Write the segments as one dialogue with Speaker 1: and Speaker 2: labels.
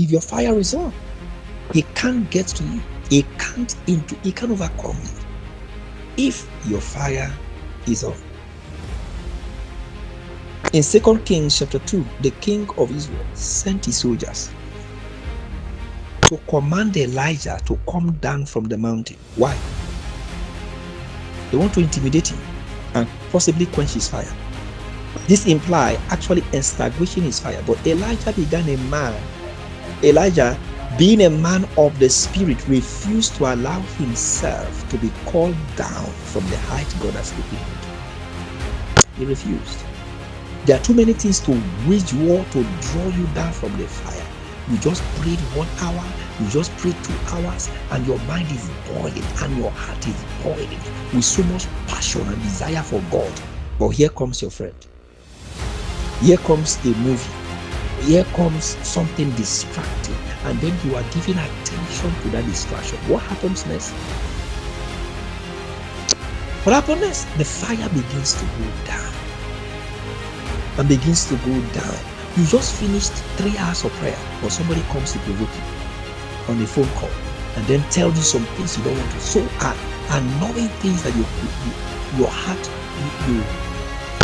Speaker 1: If your fire is on, he can't get to you. He can't overcome you if your fire is on. In 2 Kings chapter 2, the king of Israel sent his soldiers to command Elijah to come down from the mountain. Why? They want to intimidate him and possibly quench his fire. This implies actually extinguishing his fire. But Elijah, being a man of the Spirit, refused to allow himself to be called down from the height God has taken him to. He refused. There are too many things to wage war to draw you down from the fire. You just prayed 1 hour, you just prayed 2 hours, and your mind is boiling and your heart is boiling with so much passion and desire for God. But here comes your friend. Here comes a movie. Here comes something distracting, and then you are giving attention to that distraction. What happens next? What happens next? The fire begins to go down and begins to go down. You just finished 3 hours of prayer, but somebody comes to provoke you on a phone call and then tell you some things you don't want to. So annoying things that your heart,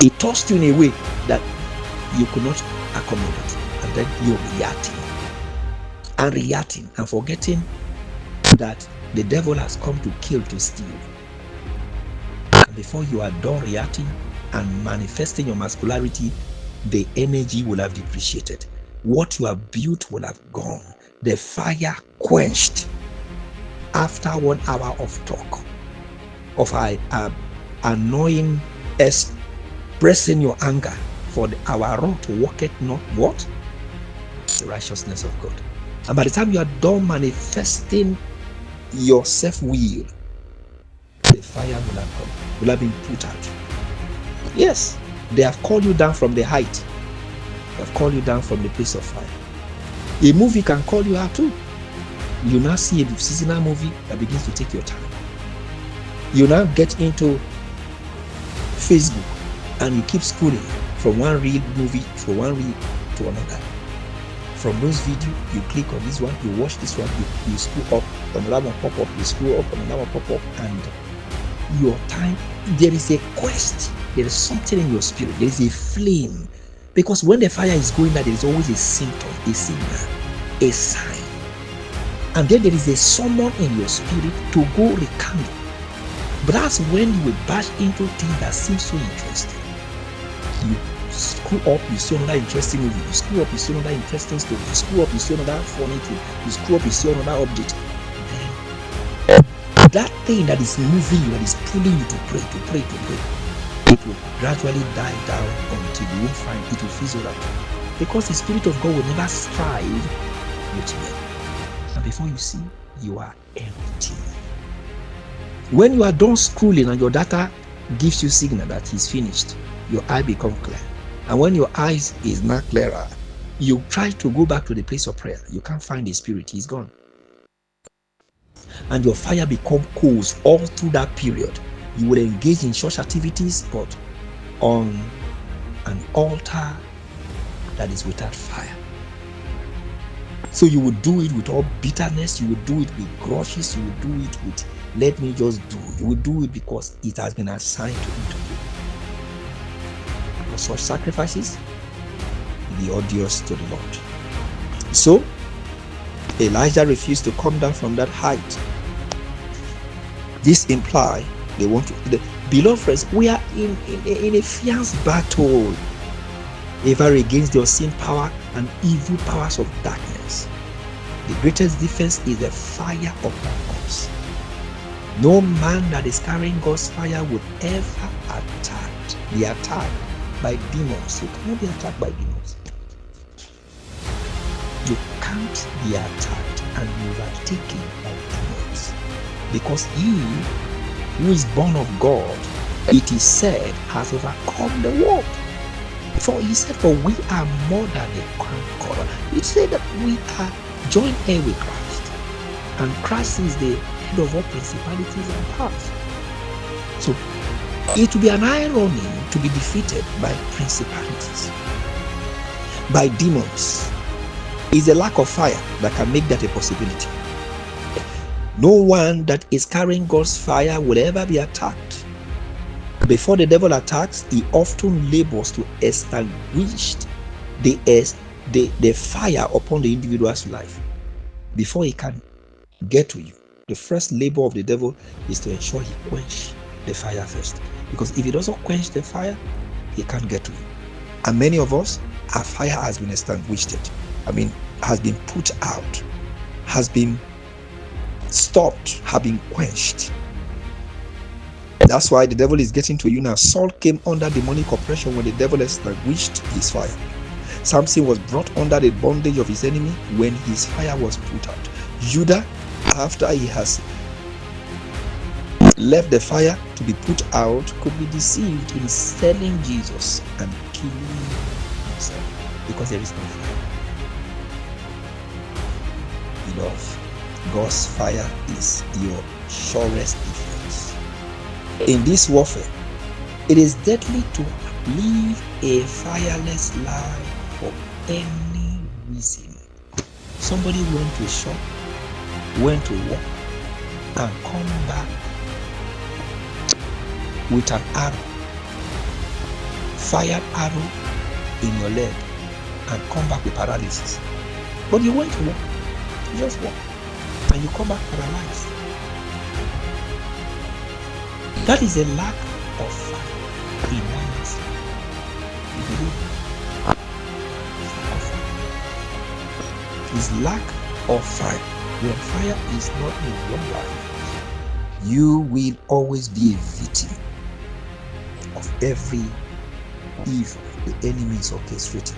Speaker 1: it tossed you in a way that you could not accommodate. And then you're reacting and forgetting that the devil has come to kill, to steal. And before you are done reacting and manifesting your masculinity, the energy will have depreciated. What you have built will have gone. The fire quenched after 1 hour of talk, of annoying, expressing your anger. For our wrong to work it, not what? The righteousness of God. And by the time you are done manifesting your self-will, the fire will have come, will have been put out. Yes, they have called you down from the height. They have called you down from the place of fire. A movie can call you out too. You now see a seasonal movie that begins to take your time. You now get into Facebook and you keep scrolling from one real movie to one reel to another. From those videos, you click on this one, you watch this one, you scroll up, another one pop up, you scroll up, another one pop up, and your time, there is a quest, there is something in your spirit, there is a flame. Because when the fire is going out, there is always a symptom, a signal, a sign. And then there is a summon in your spirit to go rekindle. But that's when you will bash into things that seem so interesting. You screw up, you see another interesting movie. You screw up, you see another interesting story. You screw up, you see another funny thing. You screw up, you see another object. Then that thing that is moving you, that is pulling you to pray, it will gradually die down until you won't find it will fizzle out. Because the Spirit of God will never strive with men. And before you see, you are empty. When you are done scrolling and your data gives you signal that he's finished, your eye become clear. And when your eyes is not clearer, you try to go back to the place of prayer. You can't find the Spirit, he's gone. And your fire become coals all through that period. You will engage in church activities, but on an altar that is without fire. So you would do it with all bitterness, you would do it with grudges, you would do it with let me just do. You will do it because it has been assigned to you to do. For such sacrifices, be odious to the Lord. So Elijah refused to come down from that height. This implies they want to. Beloved friends, we are in a fierce battle ever against the unseen power and evil powers of darkness. The greatest defense is the fire upon us. No man that is carrying God's fire would ever be attacked by demons. You cannot be attacked by demons. You can't be attacked and overtaken by demons. Because he who is born of God, it is said, has overcome the world. For he said, for we are more than a conqueror. He said that we are joint heir with Christ. And Christ is the head of all principalities and powers. So it will be an irony to be defeated by principalities, by demons, It's a lack of fire that can make that a possibility. No one that is carrying God's fire will ever be attacked. Before the devil attacks, he often labors to extinguish the fire upon the individual's life. Before he can get to you, the first labor of the devil is to ensure he quench the fire first. Because if he doesn't quench the fire, he can't get to you. And many of us, our fire has been extinguished. Has been put out, has been stopped, has been quenched. That's why the devil is getting to you now. Saul came under demonic oppression when the devil extinguished his fire. Samson was brought under the bondage of his enemy when his fire was put out. Judah, after he has left the fire to be put out, could be deceived in selling Jesus and killing himself because there is no fire. Beloved, God's fire is your surest defense. In this warfare, it is deadly to live a fireless life for any reason. Somebody went to shop, went to work, and come back with an arrow, fired arrow in your leg, and come back with paralysis. But you went to work, you just walk, and you come back paralyzed. That is a lack of fire in one's life. You believe it? It's lack of fire. When fire is not in your life, you will always be a victim of every evil the enemy is orchestrating.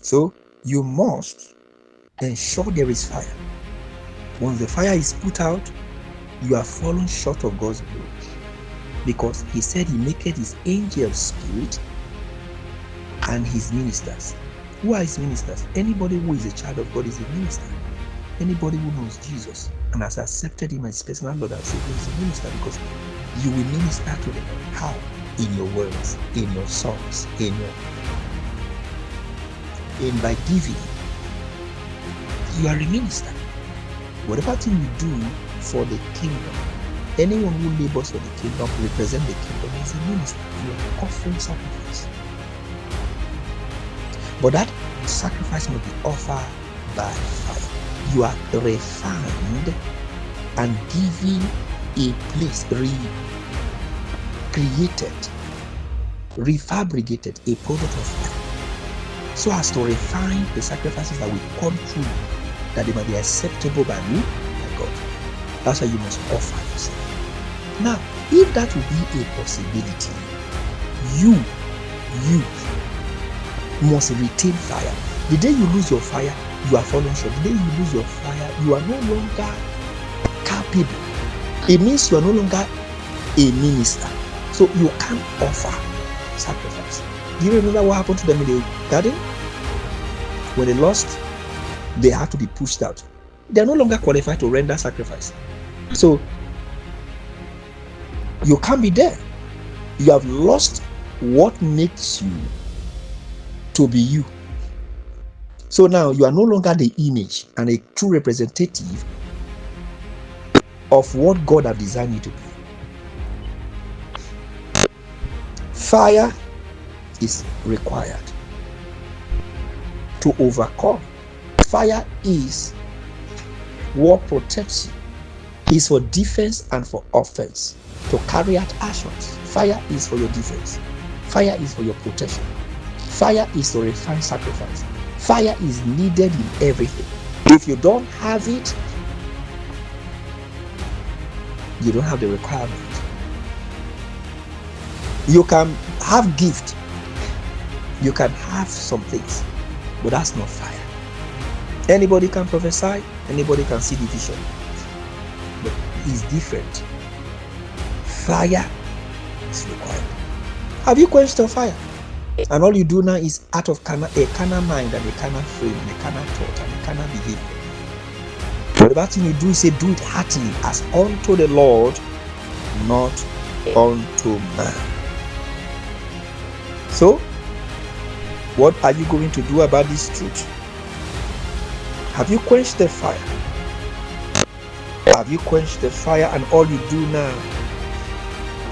Speaker 1: So you must ensure there is fire. Once the fire is put out, you are fallen short of God's glory. Because he said he maketh his angels spirit and his ministers. Who are his ministers? Anybody who is a child of God is a minister. Anybody who knows Jesus and has accepted him as personal Lord and Savior is a minister, because you will minister to them. How? In your words, in your songs, by giving. You are a minister. Whatever thing you do for the kingdom, anyone who labors for the kingdom, represent the kingdom, is a minister. You are offering sacrifice. But that sacrifice must be offered by fire. You are refined and given a place, recreated, refabricated, a product of fire, so as to refine the sacrifices that will come through, that they might be acceptable by who? By God. That's why you must offer yourself. Now, if that will be a possibility, you must retain fire. The day you lose your fire, you are fallen short. The day you lose your fire, you are no longer capable. It means you are no longer a minister. So you can't offer sacrifice. Do you remember what happened to them in the garden? When they lost, they had to be pushed out. They are no longer qualified to render sacrifice. So you can't be there. You have lost what makes you to be you. So now you are no longer the image and a true representative of what God has designed you to be. Fire is required to overcome. Fire is what protects you. Is for defense and for offense. To carry out actions. Fire is for your defense. Fire is for your protection. Fire is to refine sacrifice. Fire is needed in everything. If you don't have it, you don't have the requirement. You can have gift. You can have some things, but that's not fire. Anybody can prophesy. Anybody can see the vision, but it's different. Fire is required. Have you quenched your fire? And all you do now is out of a carnal mind and a carnal frame and a carnal thought and a carnal behavior. Whatever thing you do, say do it heartily as unto the Lord, not unto man. So, what are you going to do about this truth? Have you quenched the fire? Have you quenched the fire, and all you do now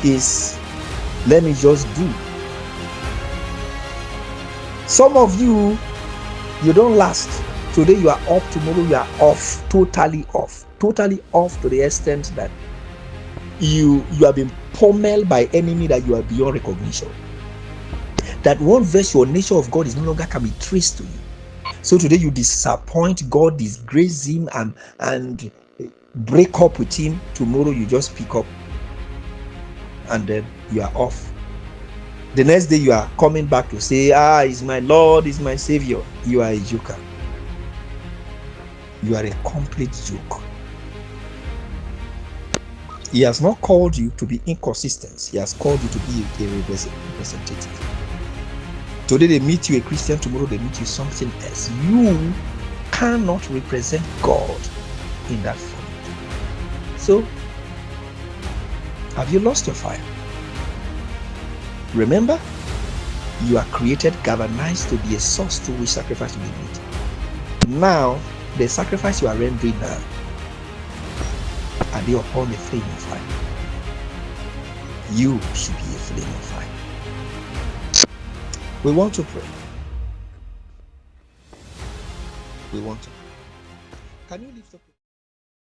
Speaker 1: is, let me just do? Some of you don't last. Today you are up, tomorrow you are off, totally off to the extent that you have been pummeled by enemy that you are beyond recognition. That one verse, your nature of God is no longer can be traced to you. So today you disappoint God, disgrace him, and break up with him. Tomorrow you just pick up and then you are off. The next day you are coming back to say, he's my Lord, he's my Savior. You are a joker. You are a complete joke. He has not called you to be inconsistent. He has called you to be a representative. Today they meet you a Christian, tomorrow they meet you something else. You cannot represent God in that form. So, have you lost your fire? Remember, you are created, galvanized to be a source to which sacrifice will be made. Now, the sacrifice you are rendering now, are they upon the flame of fire? You should be a flame of fire. We want to pray. We want to pray. Can you lift up?